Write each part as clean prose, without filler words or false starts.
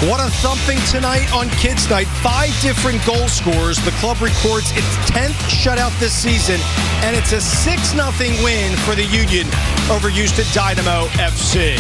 What a thumping tonight on Kids Night. 5 different goal scorers. The club records its 10th shutout this season, and it's a 6-0 win for the Union over Houston Dynamo FC.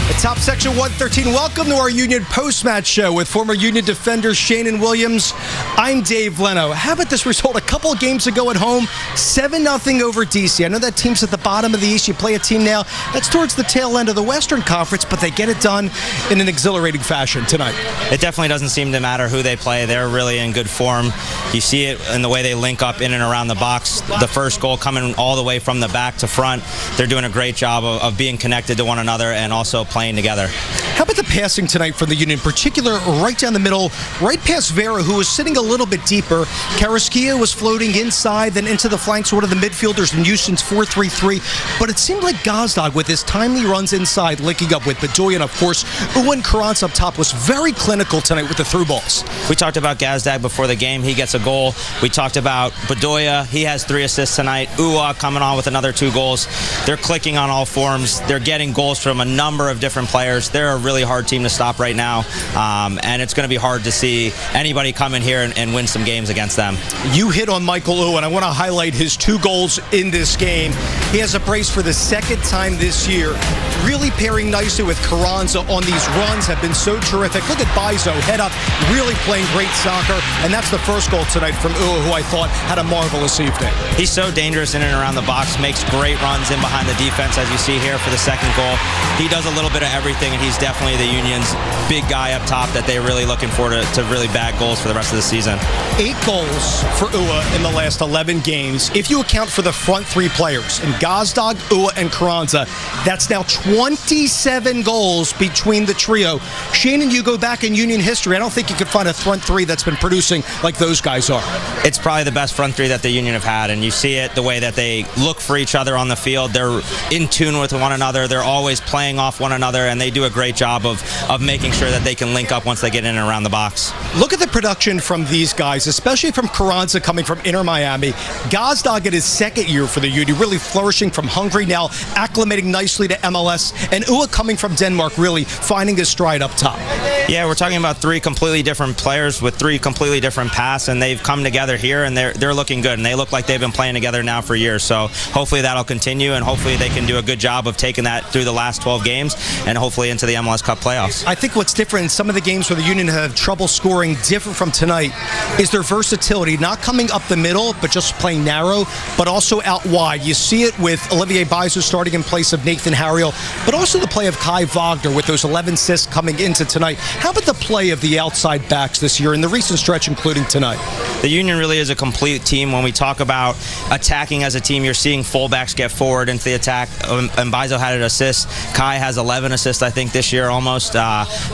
At Top Section 113, welcome to our Union Post-Match Show with former Union defender Shannon Williams. I'm Dave Leno. How about this result a couple of games ago at home? 7-0 over DC. I know that team's at the bottom of the East. You play a team now that's towards the tail end of the Western Conference, but they get it done in an exhilarating fashion tonight. It definitely doesn't seem to matter who they play. They're really in good form. You see it in the way they link up in and around the box. The first goal coming all the way from the back to front. They're doing a great job of being connected to one another and also playing together. How about the passing tonight from the Union, in particular right down the middle, right past Vera, who was sitting a little bit deeper. Carrasquillo was floating inside, then into the flanks, one of the midfielders in Houston's 4-3-3. But it seemed like Gazdag, with his timely runs inside, linking up with Bedoya, and of course, Uwan Carranza up top, was very clinical tonight with the through balls. We talked about Gazdag before the game. He gets a goal. We talked about Bedoya. He has 3 assists tonight. Uwa coming on with another 2 goals. They're clicking on all forms. They're getting goals from a number of different players. They're a really hard team to stop right now, and it's going to be hard to see anybody come in here and win some games against them. You hit on Michael Uwa. I want to highlight his 2 goals in this game. He has a brace for the 2nd time this year. Really pairing nicely with Carranza on these runs, have been so terrific. Look at Bizo, head up, really playing great soccer, and that's the first goal tonight from Uwa, who I thought had a marvelous evening. He's so dangerous in and around the box, makes great runs in behind the defense, as you see here for the 2nd goal. He does a little bit of everything, and he's definitely the Union's big guy up top that they're really looking for to really bag goals for the rest of the season. 8 goals for Uwa in the last 11 games. If you account for the front 3 players, in Gazdag, Uwa, and Carranza, that's now 27 goals between the trio. Shannon, you go back in Union history, I don't think you could find a front 3 that's been producing like those guys are. It's probably the best front 3 that the Union have had, and you see it the way that they look for each other on the field. They're in tune with one another. They're always playing off one another, and they do a great job of making sure that they can link up once they get in and around the box. Look at the production from these guys, especially from Carranza coming from Inter Miami. Gazdag in his 2nd year for the Union, really flourishing from Hungary, now acclimating nicely to MLS, and Uwa coming from Denmark, really finding his stride up top. Yeah, we're talking about 3 completely different players with 3 completely different paths, and they've come together here, and they're looking good, and they look like they've been playing together now for years. So hopefully that'll continue, and hopefully they can do a good job of taking that through the last 12 games and hopefully into the MLS Cup playoffs. I think what's different in some of the games where the Union have trouble scoring, different from tonight, is their versatility, not coming up the middle, but just playing narrow, but also out wide. You see it with Olivier Bizo starting in place of Nathan Harriel, but also the play of Kai Wagner with those 11 assists coming into tonight. How about the play of the outside backs this year in the recent stretch, including tonight? The Union really is a complete team. When we talk about attacking as a team, you're seeing fullbacks get forward into the attack, and Bizo had an assist. Kai has 11 assists, I think, this year almost.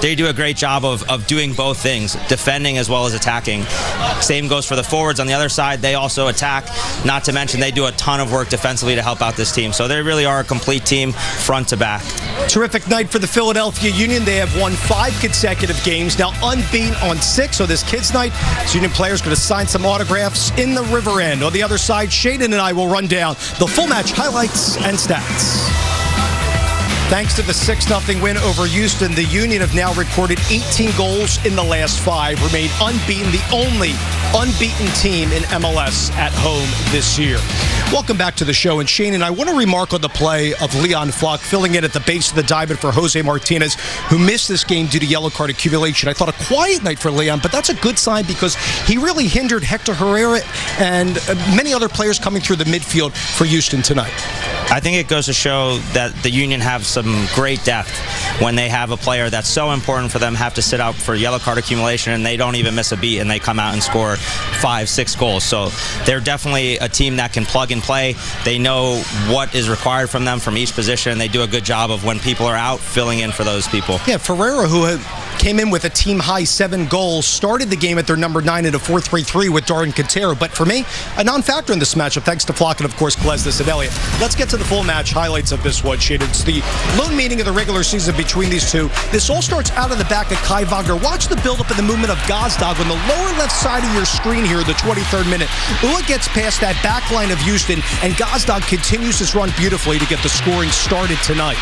They do a great job of doing both things, defending as well as attacking. Same goes for the forwards on the other side. They also attack, not to mention they do a ton of work defensively to help out this team. So they really are a complete team front to back. Terrific night for the Philadelphia Union. They have won 5 consecutive games, now unbeaten on 6. So this Kids Night, this Union players going to sign some autographs in the River End. On the other side, Shannon and I will run down the full match highlights and stats. Thanks to the 6-0 win over Houston, the Union have now recorded 18 goals in the last 5, remain unbeaten, the only unbeaten team in MLS at home this year. Welcome back to the show. And Shane, I want to remark on the play of Leon Falk filling in at the base of the diamond for Jose Martinez, who missed this game due to yellow card accumulation. I thought a quiet night for Leon, but that's a good sign because he really hindered Hector Herrera and many other players coming through the midfield for Houston tonight. I think it goes to show that the Union have some great depth when they have a player that's so important for them have to sit out for yellow card accumulation and they don't even miss a beat and they come out and score 5-6 goals. So they're definitely a team that can plug and play. They know what is required from them from each position, and they do a good job of when people are out filling in for those people. Yeah, Ferreira, who came in with a team-high 7 goals, started the game at their number 9 in a 4-3-3 with Darwin Quintero. But for me, a non-factor in this matchup, thanks to Flock and, of course, Glesnes and Elliott. Let's get to the full match highlights of this one, Shane. It's the lone meeting of the regular season between these two. This all starts out of the back of Kai Wagner. Watch the build-up and the movement of Gazdag on the lower left side of your screen here, the 23rd minute. Uwa gets past that back line of Houston, and Gazdag continues his run beautifully to get the scoring started tonight.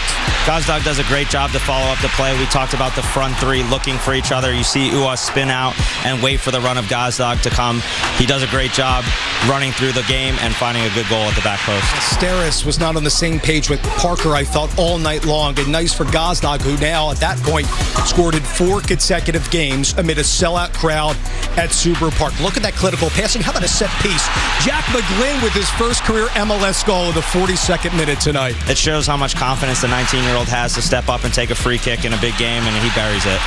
Gazdag does a great job to follow up the play. We talked about the front three looking for each other. You see Ua spin out and wait for the run of Gazdag to come. He does a great job running through the game and finding a good goal at the back post. Steris was not on the same page with Parker, I felt, all night long. And nice for Gazdag, who now, at that point, scored in 4 consecutive games amid a sellout crowd at Subaru Park. Look at that clinical passing. How about a set piece? Jack McGlynn with his first career MLS goal in the 42nd minute tonight. It shows how much confidence the 19-year-old has to step up and take a free kick in a big game, and he buries it.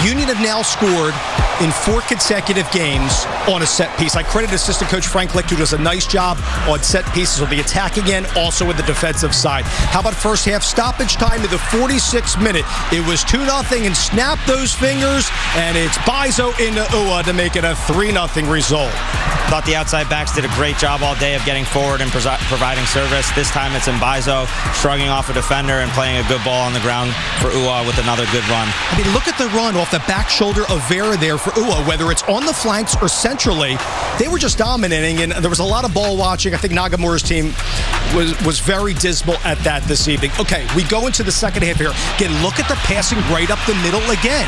Union have now scored in 4 consecutive games on a set piece. I credit assistant coach Frank Licht, who does a nice job on set pieces on the attacking end, also with the defensive side. How about first half stoppage time to the 46th minute? It was 2-0 and snap those fingers, and it's Bizo into Ua to make it a 3-0 result. Thought the outside backs did a great job all day of getting forward and providing service. This time it's Mbizo shrugging off a defender and playing a good ball on the ground for Ua with another good run. I mean, look at the run off the back shoulder of Vera there for Ua, whether it's on the flanks or centrally. They were just dominating, and there was a lot of ball watching. I think Nagamura's team was very dismal at that this evening. Okay, we go into the second half here. Again, look at the passing right up the middle again.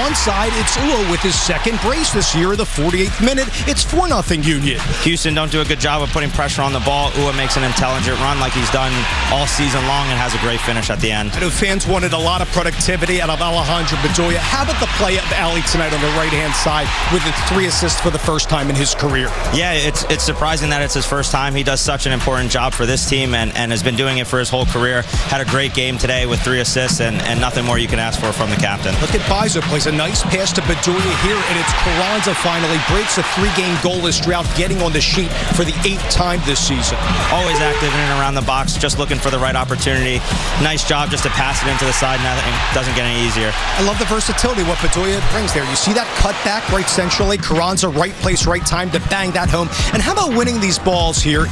Onside, it's Ua with his second brace this year in the 48th minute. It's 4-0 Union. Houston don't do a good job of putting pressure on the ball. Ua makes an intelligent run like he's done all season long and has a great finish at the end. I know fans wanted a lot of productivity out of Alejandro Bedoya. How about the play of Ali tonight on the right-hand side with his 3 assists for the first time in his career? Yeah, it's surprising that it's his first time. He does such an important job for this team and has been doing it for his whole career. Had a great game today with 3 assists and nothing more you can ask for from the captain. Look at Bizo, plays a nice pass to Bedoya here, and it's Carranza finally breaks a 3-game goalless drought, getting on the sheet for the 8th time this season. Always active in and around the box, just looking for the right opportunity. Nice job just to pass it into the side. Nothing doesn't get any easier. I love the versatility what Bedoya brings there. You see that cut back right centrally, Carranza right place, right time to bang that home. And how about winning these balls here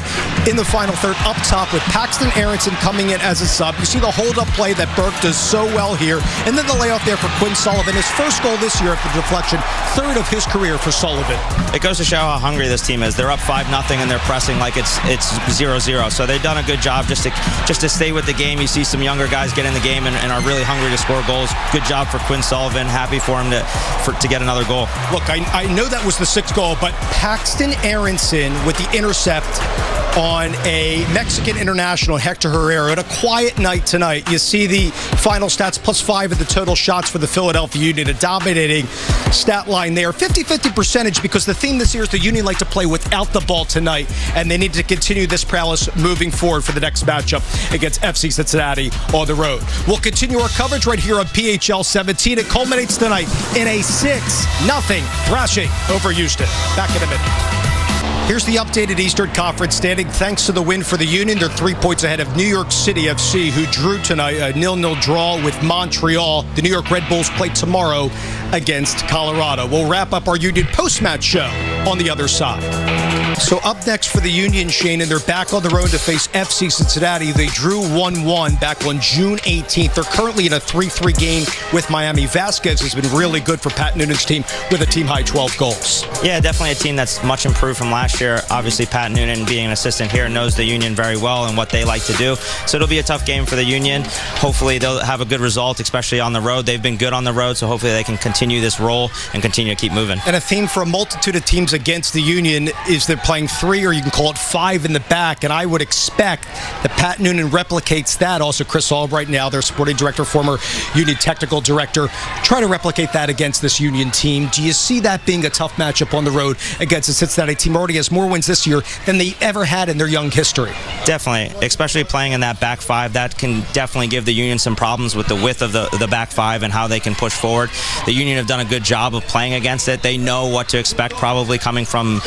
in the final third up top with Paxton Aronson coming in as a sub. You see the hold-up play that Burke does so well here, and then the layoff there for Quinn Sullivan. His first goal this year at the deflection, 3rd of his career for Sullivan. It goes to show how hungry this team is. They're up 5-0 and they're pressing like it's 0-0. So they've done a good job just to stay with the game. You see some younger guys get in the game and are really hungry to score goals. Good job for Quinn Sullivan. Happy for him to get another goal. Look, I know that was the 6th goal, but Paxton Aronson with the intercept on a Mexican international, Hector Herrera, at a quiet night tonight. You see the final stats, +5 of the total shots for the Philadelphia Union, a dominating stat line there. 50-50 percentage, because the theme this year is the Union like to play without the ball tonight, and they need to continue this prowess moving forward for the next matchup against FC Cincinnati on the road. We'll continue our coverage right here on PHL 17. It culminates tonight in a 6-0 thrashing over Houston. Back in a minute. Here's the updated Eastern Conference standing. Thanks to the win for the Union, they're 3 points ahead of New York City FC, who drew tonight a 0-0 draw with Montreal. The New York Red Bulls play tomorrow against Colorado. We'll wrap up our Union post-match show on the other side. So up next for the Union, Shane, and they're back on the road to face FC Cincinnati. They drew 1-1 back on June 18th. They're currently in a 3-3 game with Miami. Vasquez has been really good for Pat Noonan's team with a team-high 12 goals. Yeah, definitely a team that's much improved from last year. Obviously, Pat Noonan, being an assistant here, knows the Union very well and what they like to do. So it'll be a tough game for the Union. Hopefully, they'll have a good result, especially on the road. They've been good on the road, so hopefully they can continue this role and continue to keep moving. And a theme for a multitude of teams against the Union is they're playing 3, or you can call it 5 in the back, and I would expect that Pat Noonan replicates that. Also, Chris Albright, now their sporting director, former Union technical director, try to replicate that against this Union team. Do you see that being a tough matchup on the road against a Cincinnati team already has more wins this year than they ever had in their young history? Definitely, especially playing in that back 5. That can definitely give the Union some problems with the width of the back 5 and how they can push forward. The Union have done a good job of playing against it. They know what to expect probably coming from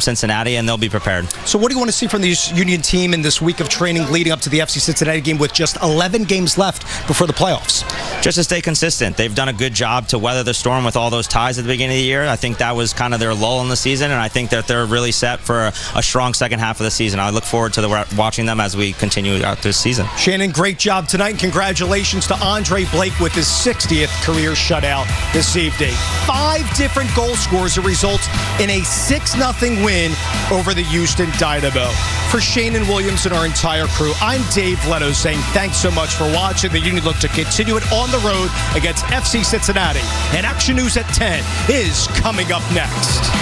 Cincinnati, and they'll be prepared. So what do you want to see from this Union team in this week of training leading up to the FC Cincinnati game with just 11 games left before the playoffs? Just to stay consistent. They've done a good job to weather the storm with all those ties at the beginning of the year. I think that was kind of their lull in the season, and I think that they're really set for a strong second half of the season. I look forward to watching them as we continue out this season. Shannon, great job tonight, and congratulations to Andre Blake with his 60th career shutout this evening. 5 different goal scores that result in a 6-0 win over the Houston Dynamo. For Shane and Williams and our entire crew, I'm Dave Leno saying thanks so much for watching. The Union look to continue it on the road against FC Cincinnati. And Action News at 10 is coming up next.